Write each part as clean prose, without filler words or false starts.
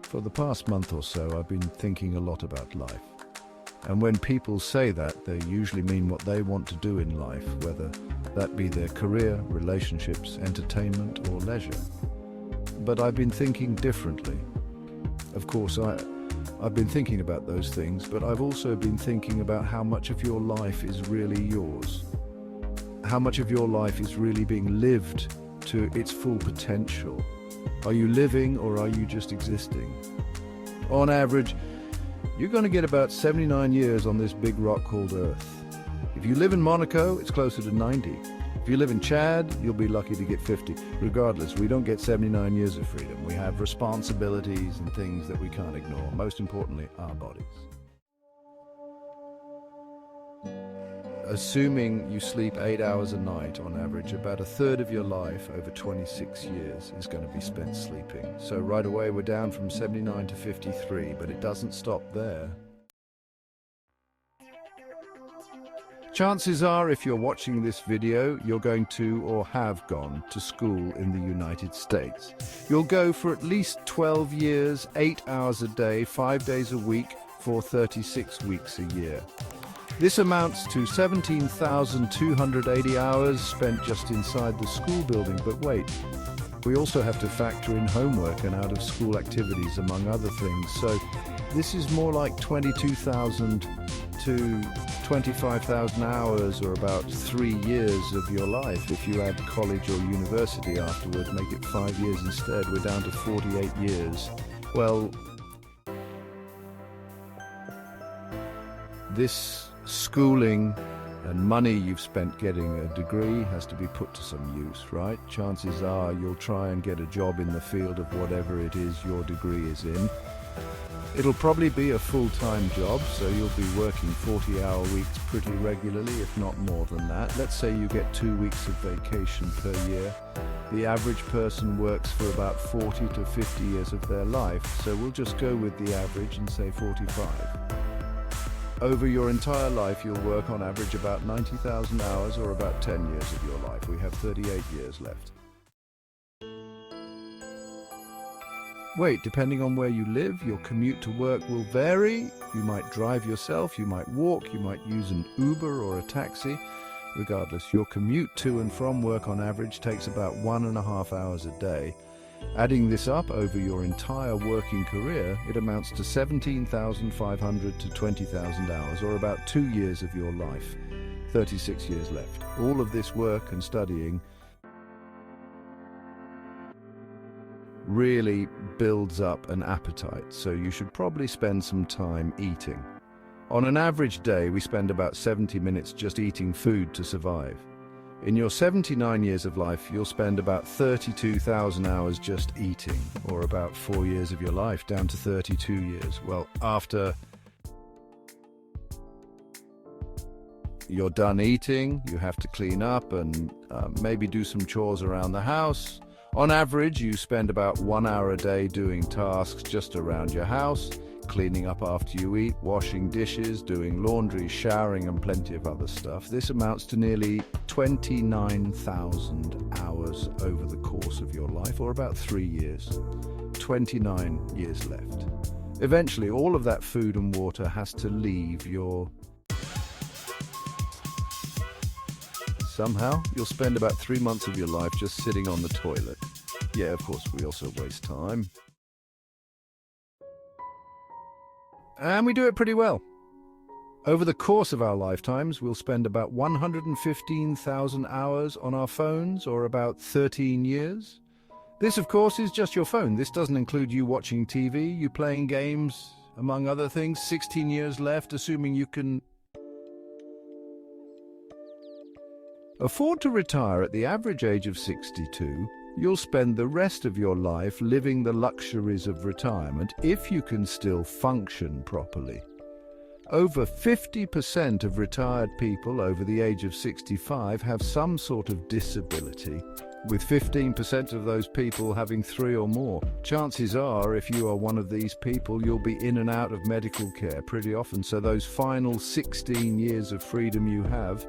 For the past month or so, I've been thinking a lot about life. And when people say that, they usually mean what they want to do in life, whether that be their career, relationships, entertainment, or leisure. But I've been thinking differently. Of course, I've been thinking about those things, but I've also been thinking about how much of your life is really yours. How much of your life is really being lived to its full potential. Are you living or are you just existing? On average, you're going to get about 79 years on this big rock called Earth. If you live in Monaco, it's closer to 90. If you live in Chad, you'll be lucky to get 50. Regardless, we don't get 79 years of freedom. We have responsibilities and things that we can't ignore. Most importantly, our bodies. Assuming you sleep 8 hours a night on average, about a third of your life over 26 years is going to be spent sleeping. So right away we're down from 79 to 53, but it doesn't stop there. Chances are, if you're watching this video, you're going to or have gone to school in the United States. You'll go for at least 12 years, 8 hours a day, 5 days a week, for 36 weeks a year. This amounts to 17,280 hours spent just inside the school building. But wait, we also have to factor in homework and out-of-school activities, among other things. So this is more like 22,000 to 25,000 hours, or about 3 years of your life. If you add college or university afterward, make it 5 years instead, we're down to 48 years. Well, this schooling and money you've spent getting a degree has to be put to some use, right? Chances are you'll try and get a job in the field of whatever it is your degree is in. It'll probably be a full-time job, so you'll be working 40-hour weeks pretty regularly, if not more than that. Let's say you get 2 weeks of vacation per year. The average person works for about 40 to 50 years of their life, so we'll just go with the average and say 45. Over your entire life, you'll work on average about 90,000 hours, or about 10 years of your life. We have 38 years left. Wait, depending on where you live, your commute to work will vary. You might drive yourself, you might walk, you might use an Uber or a taxi. Regardless, your commute to and from work on average takes about 1.5 hours a day. Adding this up over your entire working career, it amounts to 17,500 to 20,000 hours, or about 2 years of your life. 36 years left. All of this work and studying really builds up an appetite, so you should probably spend some time eating. On an average day, we spend about 70 minutes just eating food to survive. In your 79 years of life, you'll spend about 32,000 hours just eating, or about 4 years of your life, down to 32 years. Well, after you're done eating, you have to clean up and maybe do some chores around the house. On average, you spend about 1 hour a day doing tasks just around your house, cleaning up after you eat, washing dishes, doing laundry, showering, and plenty of other stuff. This amounts to nearly 29,000 hours over the course of your life, or about 3 years. 29 years left. Eventually, all of that food and water has to leave your... Somehow, you'll spend about 3 months of your life just sitting on the toilet. Yeah, of course, we also waste time. And we do it pretty well. Over the course of our lifetimes, we'll spend about 115,000 hours on our phones, or about 13 years. This, of course, is just your phone. This doesn't include you watching TV, you playing games, among other things. 16 years left, assuming you can afford to retire at the average age of 62. You'll spend the rest of your life living the luxuries of retirement, if you can still function properly. Over 50% of retired people over the age of 65 have some sort of disability, with 15% of those people having 3 or more. Chances are, if you are one of these people, you'll be in and out of medical care pretty often, so those final 16 years of freedom you have,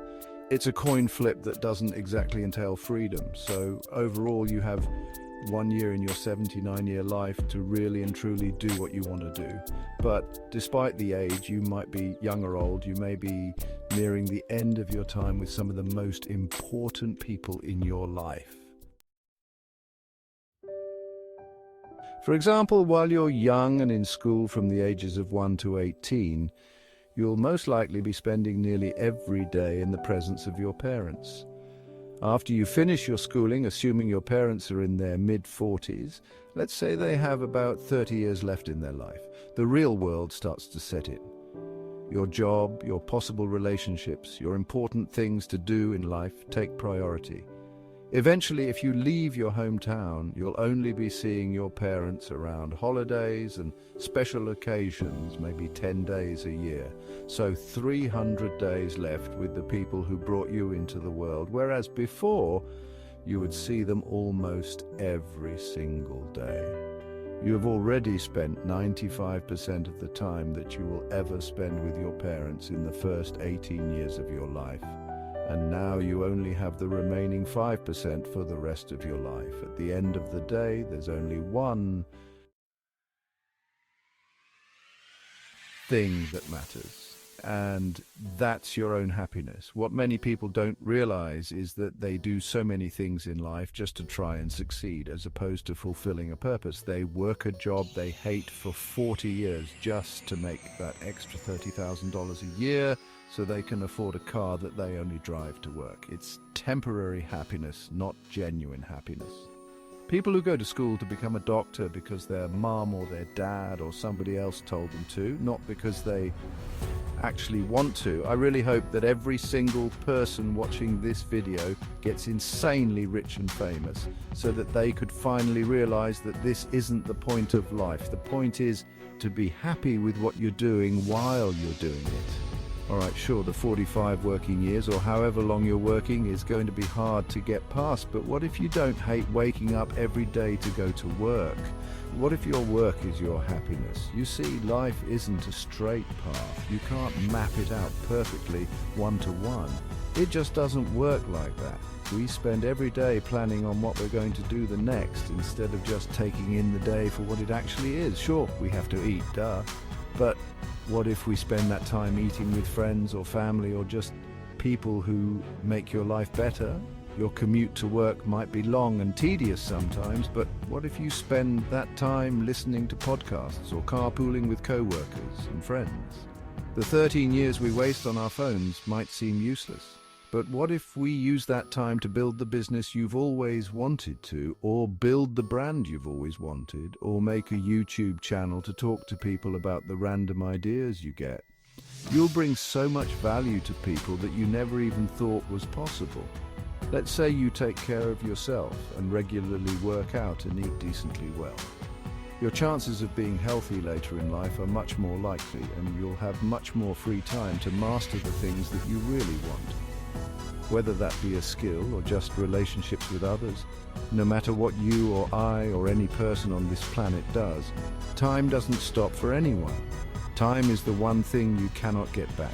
it's a coin flip that doesn't exactly entail freedom. So overall, you have 1 year in your 79-year life to really and truly do what you want to do. But despite the age, you might be young or old, you may be nearing the end of your time with some of the most important people in your life. For example, while you're young and in school from the ages of 1 to 18, you'll most likely be spending nearly every day in the presence of your parents. After you finish your schooling, assuming your parents are in their mid-40s, let's say they have about 30 years left in their life, the real world starts to set in. Your job, your possible relationships, your important things to do in life take priority. Eventually, if you leave your hometown, you'll only be seeing your parents around holidays and special occasions, maybe 10 days a year. So 300 days left with the people who brought you into the world, whereas before, you would see them almost every single day. You have already spent 95% of the time that you will ever spend with your parents in the first 18 years of your life. And now you only have the remaining 5% for the rest of your life. At the end of the day, there's only one thing that matters, and that's your own happiness. What many people don't realize is that they do so many things in life just to try and succeed, as opposed to fulfilling a purpose. They work a job they hate for 40 years just to make that extra $30,000 a year, so they can afford a car that they only drive to work. It's temporary happiness, not genuine happiness. People who go to school to become a doctor because their mom or their dad or somebody else told them to, not because they actually want to. I really hope that every single person watching this video gets insanely rich and famous so that they could finally realize that this isn't the point of life. The point is to be happy with what you're doing while you're doing it. All right, sure, the 45 working years or however long you're working is going to be hard to get past, but what if you don't hate waking up every day to go to work? What if your work is your happiness? You see, life isn't a straight path. You can't map it out perfectly one-to-one. It just doesn't work like that. We spend every day planning on what we're going to do the next instead of just taking in the day for what it actually is. Sure, we have to eat, duh. But what if we spend that time eating with friends or family or just people who make your life better? Your commute to work might be long and tedious sometimes, but what if you spend that time listening to podcasts or carpooling with co-workers and friends? The 13 years we waste on our phones might seem useless. But what if we use that time to build the business you've always wanted to, or build the brand you've always wanted, or make a YouTube channel to talk to people about the random ideas you get? You'll bring so much value to people that you never even thought was possible. Let's say you take care of yourself and regularly work out and eat decently well. Your chances of being healthy later in life are much more likely, and you'll have much more free time to master the things that you really want. Whether that be a skill or just relationships with others, no matter what you or I or any person on this planet does, time doesn't stop for anyone. Time is the one thing you cannot get back.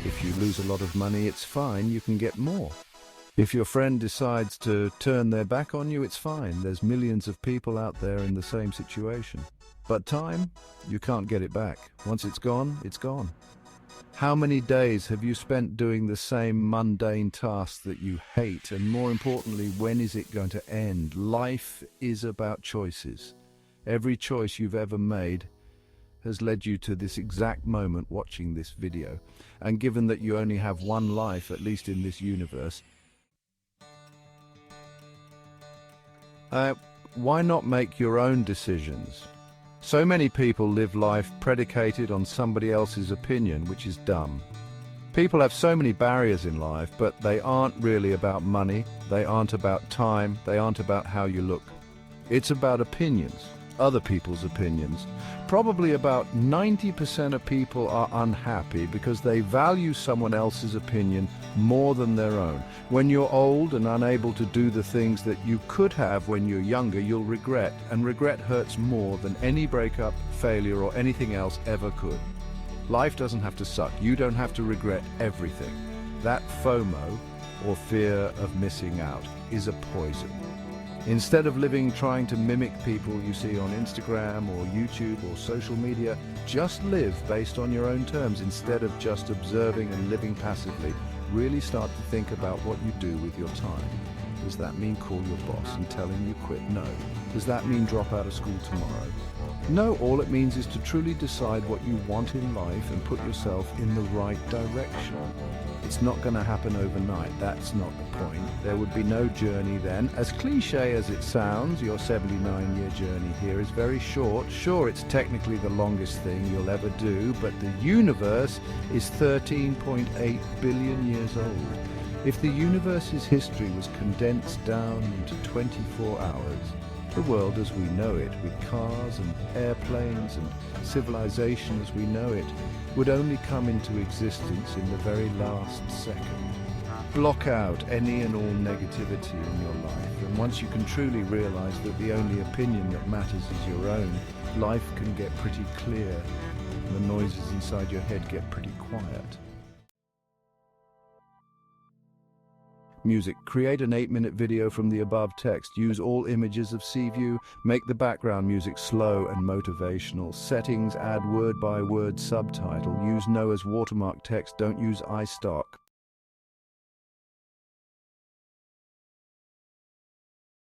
If you lose a lot of money, it's fine, you can get more. If your friend decides to turn their back on you, it's fine. There's millions of people out there in the same situation. But time, you can't get it back. Once it's gone, it's gone. How many days have you spent doing the same mundane tasks that you hate? And more importantly, when is it going to end? Life is about choices. Every choice you've ever made has led you to this exact moment watching this video. And given that you only have one life, at least in this universe, why not make your own decisions? So many people live life predicated on somebody else's opinion, which is dumb. People have so many barriers in life, but they aren't really about money, they aren't about time, they aren't about how you look. It's about opinions, other people's opinions. Probably about 90% of people are unhappy because they value someone else's opinion more than their own. When you're old and unable to do the things that you could have when you're younger, you'll regret, and regret hurts more than any breakup, failure, or anything else ever could. Life doesn't have to suck. You don't have to regret everything. That FOMO, or fear of missing out, is a poison. Instead of living trying to mimic people you see on Instagram or YouTube or social media, just live based on your own terms instead of just observing and living passively. Really start to think about what you do with your time. Does that mean call your boss and tell him you quit? No. Does that mean drop out of school tomorrow? No, all it means is to truly decide what you want in life and put yourself in the right direction. It's not going to happen overnight. That's not the point. There would be no journey then. As cliche as it sounds, your 79-year journey here is very short. Sure, it's technically the longest thing you'll ever do, but the universe is 13.8 billion years old. If the universe's history was condensed down into 24 hours, the world as we know it, with cars and airplanes and civilization as we know it, would only come into existence in the very last second. Block out any and all negativity in your life, and once you can truly realize that the only opinion that matters is your own, life can get pretty clear, and the noises inside your head get pretty quiet. Music. Create an 8-minute video from the above text. Use all images of sea view. Make the background music slow and motivational. Settings. Add word-by-word subtitle. Use Noah's watermark text. Don't use iStock.